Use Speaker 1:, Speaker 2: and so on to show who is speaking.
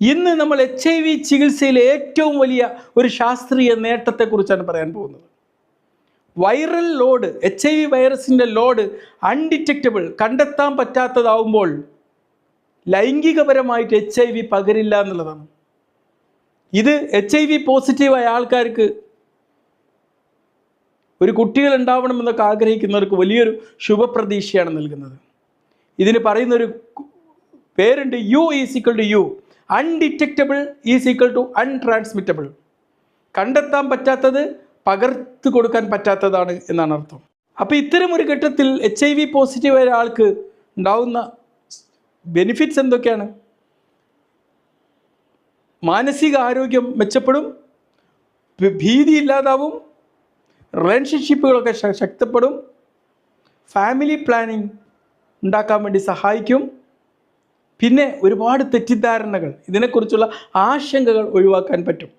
Speaker 1: ഇന്ന് നമ്മൾ HIV ചികിത്സയിലെ ഏറ്റവും വലിയ ഒരു ശാസ്ത്രീയ നേട്ടത്തെക്കുറിച്ചാണ് പറയാൻ പോകുന്നത്. വൈറൽ ലോഡ്, HIV വൈറസിൻ്റെ ലോഡ് അൺഡിറ്റക്റ്റബിൾ, കണ്ടെത്താൻ പറ്റാത്തതാവുമ്പോൾ ലൈംഗികപരമായിട്ട് HIV പകരില്ല എന്നുള്ളതാണ്. ഇത് HIV പോസിറ്റീവായ ആൾക്കാർക്ക്, ഒരു കുട്ടികൾ ഉണ്ടാവണമെന്നൊക്കെ ആഗ്രഹിക്കുന്നവർക്ക് വലിയൊരു ശുഭപ്രതീക്ഷയാണ് നൽകുന്നത്. ഇതിന് പറയുന്നൊരു പേരുണ്ട്, U=U. അൺഡിറ്റക്റ്റബിൾ = അൺട്രാൻസ്മിറ്റബിൾ. കണ്ടെത്താൻ പറ്റാത്തത് പകർത്ത് കൊടുക്കാൻ പറ്റാത്തതാണ് എന്നാണ് അർത്ഥം. അപ്പോൾ ഇത്തരമൊരു ഘട്ടത്തിൽ HIV പോസിറ്റീവായ ഒരാൾക്ക് ഉണ്ടാവുന്ന ബെനിഫിറ്റ്സ് എന്തൊക്കെയാണ്? മാനസിക ആരോഗ്യം മെച്ചപ്പെടും, ഭീതി ഇല്ലാതാവും, റിലേഷൻഷിപ്പുകളൊക്കെ ശക്തിപ്പെടും, ഫാമിലി പ്ലാനിങ് ഉണ്ടാക്കാൻ വേണ്ടി സഹായിക്കും. പിന്നെ ഒരുപാട് തെറ്റിദ്ധാരണകൾ, ഇതിനെക്കുറിച്ചുള്ള ആശങ്കകൾ ഒഴിവാക്കാൻ പറ്റും.